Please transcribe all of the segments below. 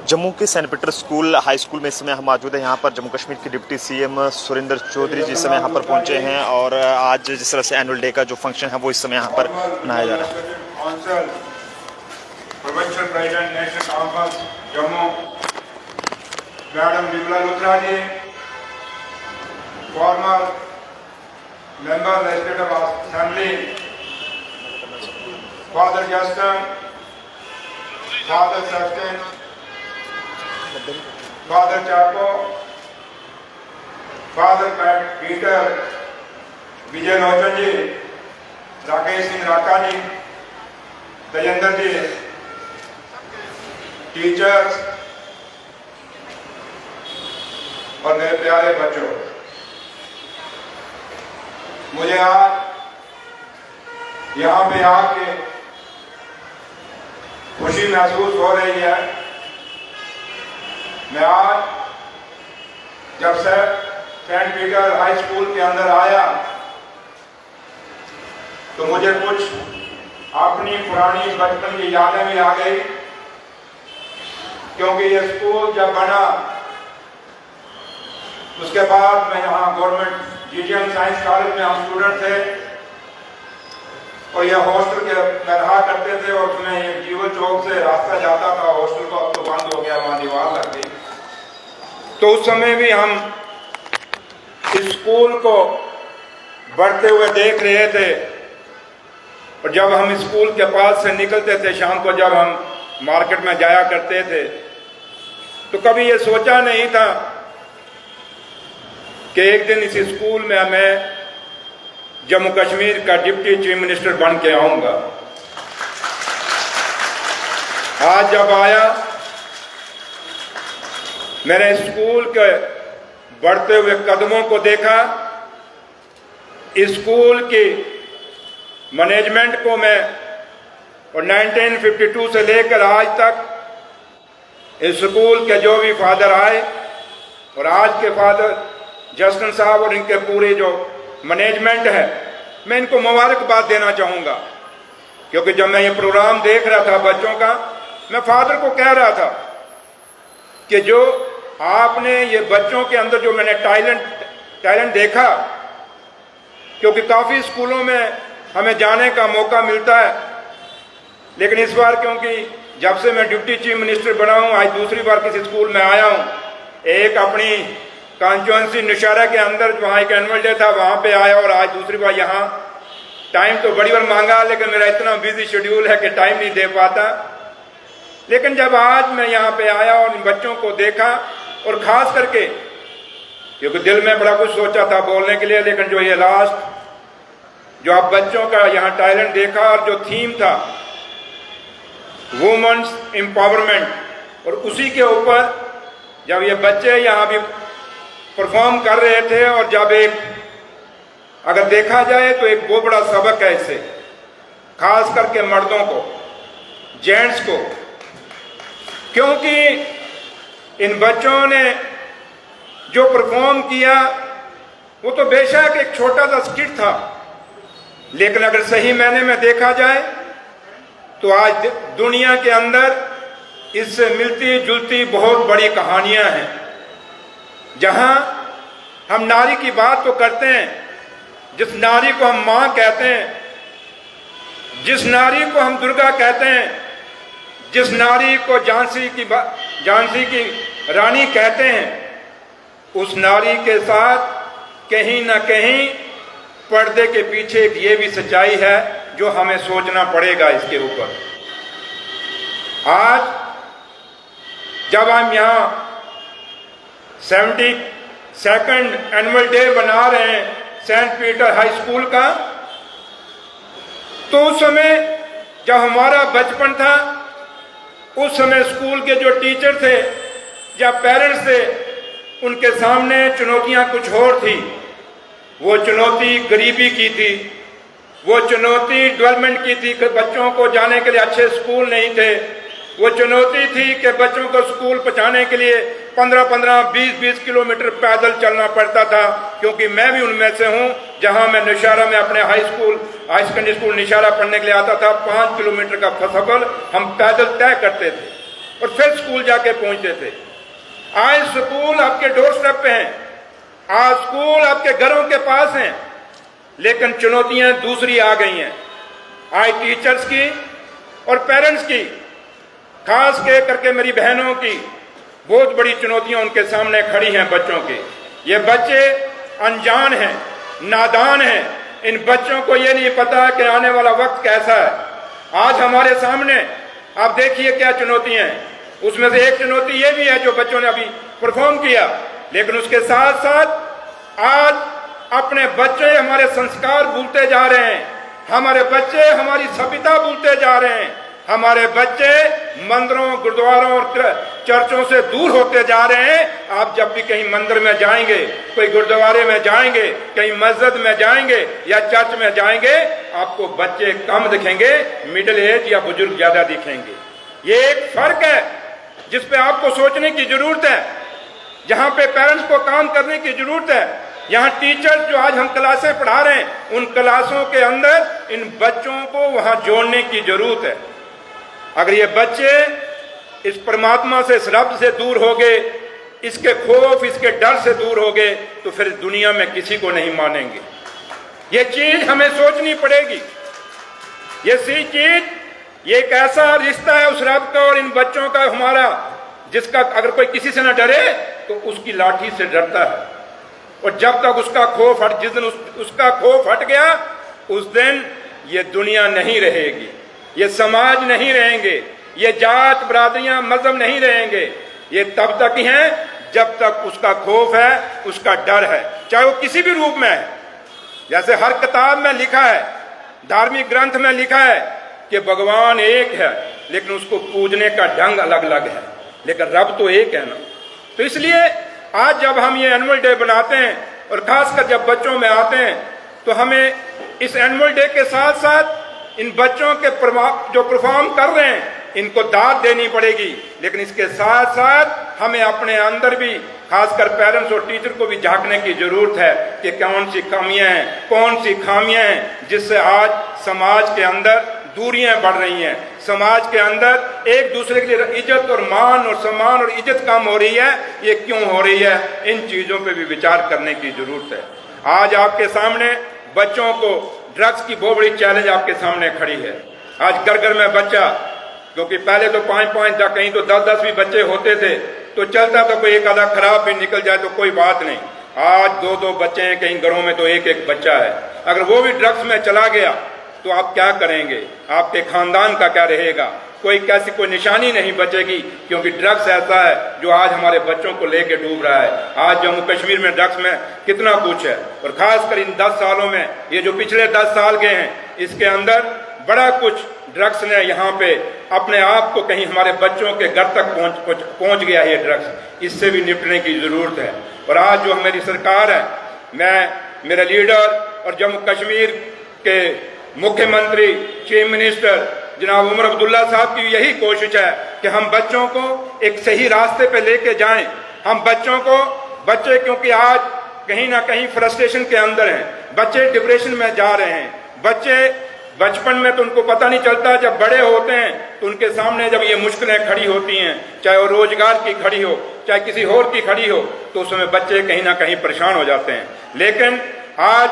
जम्मू के Saint Peter school high school में इस समय हम मौजूद हैं। यहाँ पर जम्मू कश्मीर के डिप्टी सीएम सुरेंद्र चौधरी जी इस समय यहाँ पर पहुँचे हैं और आज जिस तरह से एनुअल डे का जो फंक्शन है वो इस समय यहाँ पर मनाया जा रहा है। Madam Vimla Luthra ji, former member legislative assembly, father Justin, father सस्टेन, father Chacko, father Peter, Vijay Lochan ji, Rakesh Singh Raka ji, Tejendra ji, teachers और मेरे प्यारे बच्चों, मुझे आज यहाँ पे आके खुशी महसूस हो रही है। मैं आज जब से सेंट पीटर हाई स्कूल के अंदर आया तो मुझे कुछ अपनी पुरानी बचपन की यादें भी आ गई, क्योंकि ये स्कूल जब बना उसके बाद मैं यहाँ गवर्नमेंट जीजीएम साइंस कॉलेज में हम स्टूडेंट थे और यह हॉस्टल के में रहा करते थे और उसमें एक जीवन चौक से रास्ता जाता था हॉस्टल को, अब तो बंद हो गया, वहां दीवार लग गई। तो उस समय भी हम इस स्कूल को बढ़ते हुए देख रहे थे और जब हम स्कूल के पास से निकलते थे शाम को, जब हम मार्केट में जाया करते थे, तो कभी ये सोचा नहीं था कि एक दिन इस स्कूल में मैं जम्मू कश्मीर का डिप्टी चीफ मिनिस्टर बन के आऊंगा। आज जब आया मैंने स्कूल के बढ़ते हुए कदमों को देखा, स्कूल की मैनेजमेंट को मैं और 1952 से लेकर आज तक इस स्कूल के जो भी फादर आए और आज के फादर जस्टिन साहब और इनके पूरे जो मैनेजमेंट है, मैं इनको मुबारकबाद देना चाहूँगा। क्योंकि जब मैं ये प्रोग्राम देख रहा था बच्चों का, मैं फादर को कह रहा था कि जो आपने ये बच्चों के अंदर जो मैंने टैलेंट देखा, क्योंकि काफ़ी स्कूलों में हमें जाने का मौका मिलता है, लेकिन इस बार क्योंकि जब से मैं डिप्टी चीफ मिनिस्टर बना हूँ, आज दूसरी बार किसी स्कूल में आया हूँ, एक अपनी कॉन्स्टिट्यूंसी निशारा के अंदर वहाँ एक एनुअल डे था, वहाँ पे आया और आज दूसरी बार यहाँ। टाइम तो बड़ी बार मांगा, लेकिन मेरा इतना बिजी शेड्यूल है कि टाइम नहीं दे पाता। लेकिन जब आज मैं यहाँ पे आया और इन बच्चों को देखा, और ख़ास करके क्योंकि दिल में बड़ा कुछ सोचा था बोलने के लिए, लेकिन जो ये लास्ट जो आप बच्चों का यहाँ टैलेंट देखा और जो थीम था वुमेन्स एम्पावरमेंट, और उसी के ऊपर जब ये बच्चे यहाँ भी परफॉर्म कर रहे थे, और जब एक अगर देखा जाए तो एक बहुत बड़ा सबक है इससे, खास करके मर्दों को, जेंट्स को, क्योंकि इन बच्चों ने जो परफॉर्म किया वो तो बेशक एक छोटा सा स्किट था, लेकिन अगर सही मायने में देखा जाए तो आज दुनिया के अंदर इससे मिलती जुलती बहुत बड़ी कहानियां हैं, जहां हम नारी की बात तो करते हैं, जिस नारी को हम मां कहते हैं, जिस नारी को हम दुर्गा कहते हैं, जिस नारी को झांसी की रानी कहते हैं, उस नारी के साथ कहीं ना कहीं पर्दे के पीछे एक ये भी सच्चाई है जो हमें सोचना पड़ेगा इसके ऊपर। आज जब हम यहाँ 72nd एनुअल डे मना रहे हैं सेंट पीटर हाई स्कूल का, तो उस समय जब हमारा बचपन था, उस समय स्कूल के जो टीचर थे या पेरेंट्स थे, उनके सामने चुनौतियां कुछ और थी। वो चुनौती गरीबी की थी, वो चुनौती डेवलपमेंट की थी कि बच्चों को जाने के लिए अच्छे स्कूल नहीं थे, वो चुनौती थी कि बच्चों को स्कूल पहुंचाने के लिए 15-15, 20-20 किलोमीटर पैदल चलना पड़ता था। क्योंकि मैं भी उनमें से हूं, जहां मैं निशारा में अपने हाई सेकेंडरी स्कूल निशारा पढ़ने के लिए आता था, 5 किलोमीटर का सफर हम पैदल तय करते थे। और फिर स्कूल जाके पहुंचते थे। आज स्कूल आपके डोर स्टेप पे हैं, आज स्कूल आपके घरों के पास हैं, लेकिन चुनौतियां दूसरी आ गई हैं। आज टीचर्स की और पेरेंट्स की, खास के करके मेरी बहनों की बहुत बड़ी चुनौतियां उनके सामने खड़ी हैं बच्चों की। ये बच्चे अनजान हैं, नादान हैं, इन बच्चों को ये नहीं पता कि आने वाला वक्त कैसा है। आज हमारे सामने आप देखिए क्या चुनौतियां हैं। उसमें से एक चुनौती ये भी है जो बच्चों ने अभी परफॉर्म किया, लेकिन उसके साथ साथ आज अपने बच्चे हमारे संस्कार भूलते जा रहे हैं, हमारे बच्चे हमारी सभ्यता भूलते जा रहे हैं, हमारे बच्चे मंदिरों, गुरुद्वारों और चर्चों से दूर होते जा रहे हैं। आप जब भी कहीं मंदिर में जाएंगे, कोई गुरुद्वारे में जाएंगे, कहीं मस्जिद में जाएंगे या चर्च में जाएंगे, आपको बच्चे कम दिखेंगे, मिडिल एज या बुजुर्ग ज्यादा दिखेंगे। ये एक फर्क है जिस पे आपको सोचने की जरूरत है, जहां पे पेरेंट्स को काम करने की जरूरत है। यहाँ टीचर्स जो आज हम क्लासें पढ़ा रहे हैं, उन क्लासों के अंदर इन बच्चों को वहां जोड़ने की जरूरत है। अगर ये बच्चे इस परमात्मा से, इस रब से दूर हो गए, इसके खौफ, इसके डर से दूर हो गए, तो फिर दुनिया में किसी को नहीं मानेंगे। ये चीज हमें सोचनी पड़ेगी। ये सी चीज, ये एक ऐसा रिश्ता है उस रब का और इन बच्चों का हमारा, जिसका अगर कोई किसी से ना डरे तो उसकी लाठी से डरता है। और जब तक उसका खौफ हट, जिस दिन उसका खौफ हट गया, उस दिन ये दुनिया नहीं रहेगी, ये समाज नहीं रहेंगे, ये जात बरादरियां मजहब नहीं रहेंगे। ये तब तक ही हैं जब तक उसका खौफ है, उसका डर है, चाहे वो किसी भी रूप में है। जैसे हर किताब में लिखा है, धार्मिक ग्रंथ में लिखा है कि भगवान एक है, लेकिन उसको पूजने का ढंग अलग अलग है, लेकिन रब तो एक है ना। तो इसलिए आज जब हम ये एनुअल डे बनाते हैं और खासकर जब बच्चों में आते हैं, तो हमें इस एनुअल डे के साथ साथ इन बच्चों के जो परफॉर्म कर रहे हैं इनको दाद देनी पड़ेगी, लेकिन इसके साथ साथ हमें अपने अंदर भी, खासकर पेरेंट्स और टीचर को भी झांकने की जरूरत है कि कौन सी कमियां हैं, कौन सी खामियां हैं, जिससे आज समाज के अंदर दूरियां बढ़ रही हैं, समाज के अंदर एक दूसरे के लिए इज्जत और मान और सम्मान और इज्जत कम हो रही है। ये क्यों हो रही है, इन चीजों पे भी विचार करने की जरूरत है। आज आपके सामने बच्चों को ड्रग्स की बहुत बड़ी चैलेंज आपके सामने खड़ी है। आज घर घर में बच्चा, क्योंकि पहले तो 5-5 कहीं तो 10-10 भी बच्चे होते थे तो चलता, तो कोई एक आधा खराब भी निकल जाए तो कोई बात नहीं। आज 2-2 बच्चे हैं, कहीं घरों में तो एक बच्चा है। अगर वो भी ड्रग्स में चला गया तो आप क्या करेंगे, आपके खानदान का क्या रहेगा, कोई कैसी कोई निशानी नहीं बचेगी, क्योंकि ड्रग्स ऐसा है जो आज हमारे बच्चों को लेके डूब रहा है। आज जम्मू कश्मीर में ड्रग्स में कितना कुछ है, और खासकर इन 10 सालों में, ये जो पिछले 10 साल गए हैं, इसके अंदर बड़ा कुछ ड्रग्स ने यहाँ पे अपने आप को, कहीं हमारे बच्चों के घर तक पहुंच गया है ये ड्रग्स। इससे भी निपटने की जरूरत है। और आज जो मेरी सरकार है, मैं, मेरे लीडर और जम्मू कश्मीर के मुख्यमंत्री, चीफ मिनिस्टर जनाब उमर अब्दुल्ला साहब की यही कोशिश है कि हम बच्चों को एक सही रास्ते पे लेके जाएं। हम बच्चों को, बच्चे क्योंकि आज कहीं ना कहीं फ्रस्ट्रेशन के अंदर हैं, बच्चे डिप्रेशन में जा रहे हैं। बच्चे बचपन में तो उनको पता नहीं चलता, जब बड़े होते हैं तो उनके सामने जब ये मुश्किलें खड़ी होती हैं, चाहे वो रोजगार की खड़ी हो, चाहे किसी और की खड़ी हो, तो उस समय बच्चे कहीं ना कहीं परेशान हो जाते हैं। लेकिन आज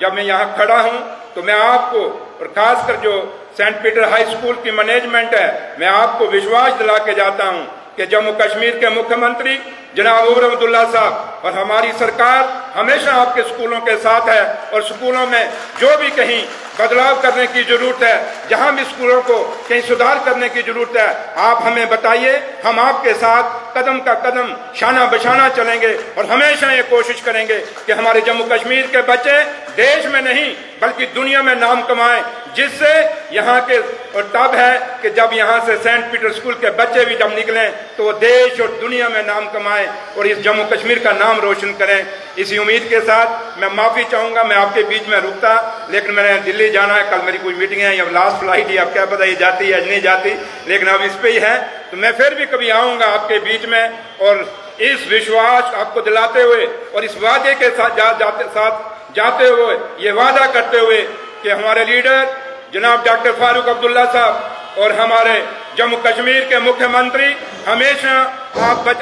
जब मैं यहाँ खड़ा हूँ तो मैं आपको, और खासकर जो सेंट पीटर हाई स्कूल की मैनेजमेंट है, मैं आपको विश्वास दिला के जाता हूँ कि जम्मू कश्मीर के मुख्यमंत्री जनाब उमर अब्दुल्ला साहब और हमारी सरकार हमेशा आपके स्कूलों के साथ है। और स्कूलों में जो भी कहीं बदलाव करने की जरूरत है, जहां भी स्कूलों को कहीं सुधार करने की जरूरत है, आप हमें बताइए, हम आपके साथ कदम का कदम, शाना बशाना चलेंगे और हमेशा ये कोशिश करेंगे कि हमारे जम्मू कश्मीर के बच्चे देश में नहीं बल्कि दुनिया में नाम कमाएं, जिससे यहाँ के, और तब है कि जब यहाँ से सेंट पीटर स्कूल के बच्चे भी जब निकलें तो वो देश और दुनिया में नाम कमाएं और इस जम्मू कश्मीर का नाम रोशन करें। इसी उम्मीद के साथ मैं माफी चाहूंगा, मैं आपके बीच में रुकता, लेकिन मैंने दिल्ली जाना है, कल मेरी कोई मीटिंग है, या लास्ट फ्लाइट ही, अब क्या पता ये जाती है या नहीं जाती, लेकिन अब इस पे ही है। तो मैं फिर भी कभी आऊंगा आपके बीच में, और इस विश्वास आपको दिलाते हुए और इस वादे के साथ जाते हुए, ये वादा करते हुए कि हमारे लीडर जनाब डॉक्टर फारूक अब्दुल्ला साहब और हमारे जम्मू कश्मीर के मुख्यमंत्री हमेशा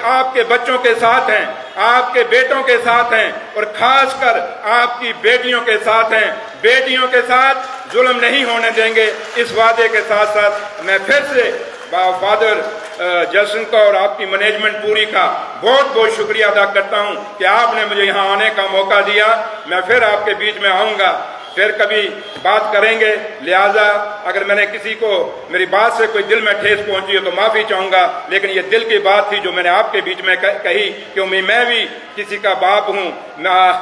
आपके बच्चों के साथ हैं, आपके बेटों के साथ हैं और खासकर आपकी बेटियों के साथ हैं। बेटियों के साथ जुल्म नहीं होने देंगे। इस वादे के साथ साथ मैं फिर से फादर जसन का और आपकी मैनेजमेंट पूरी का बहुत बहुत शुक्रिया अदा करता हूं कि आपने मुझे यहां आने का मौका दिया। मैं फिर आपके बीच में आऊंगा, फिर कभी बात करेंगे। लिहाजा अगर मैंने किसी को मेरी बात से कोई दिल में ठेस पहुंची हो तो माफ़ी चाहूँगा, लेकिन ये दिल की बात थी जो मैंने आपके बीच में कही, क्योंकि मैं भी किसी का बाप हूँ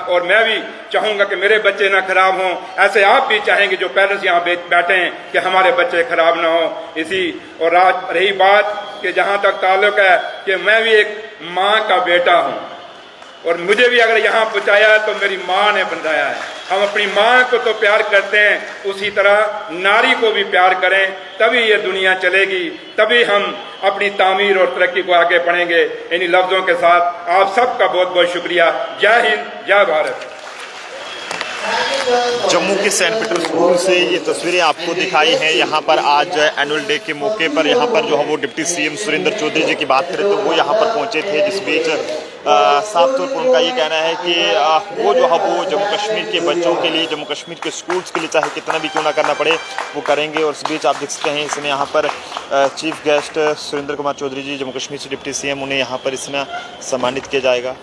और मैं भी चाहूँगा कि मेरे बच्चे ना खराब हों। ऐसे आप भी चाहेंगे जो पेरेंट्स यहाँ बैठे हैं कि हमारे बच्चे खराब ना हों। इसी और रही बात कि जहाँ तक ताल्लुक है कि मैं भी एक माँ का बेटा हूँ और मुझे भी अगर यहाँ पहुँचाया है तो मेरी माँ ने बनाया है। हम अपनी माँ को तो प्यार करते हैं, उसी तरह नारी को भी प्यार करें, तभी ये दुनिया चलेगी, तभी हम अपनी तामीर और तरक्की को आगे बढ़ेंगे। इन्हीं लफ्ज़ों के साथ आप सबका बहुत बहुत शुक्रिया। जय हिंद, जय भारत। जम्मू के सेंट पीटर स्कूल से ये तस्वीरें आपको दिखाई हैं। यहाँ पर आज एनुअल डे के मौके पर यहाँ पर जो है वो डिप्टी सीएम सुरेंद्र चौधरी जी की बात करें तो वो यहाँ पर पहुँचे थे, जिस बीच साफ तौर पर उनका ये कहना है कि वो जो है वो जम्मू कश्मीर के बच्चों के लिए, जम्मू कश्मीर के स्कूल्स के लिए चाहे कितना भी क्यों ना करना पड़े वो करेंगे। और इस बीच आप देख सकते हैं इसमें यहाँ पर चीफ गेस्ट सुरेंद्र कुमार चौधरी जी, जम्मू कश्मीर से डिप्टी सीएम, उन्हें यहाँ पर इसमें सम्मानित किया जाएगा।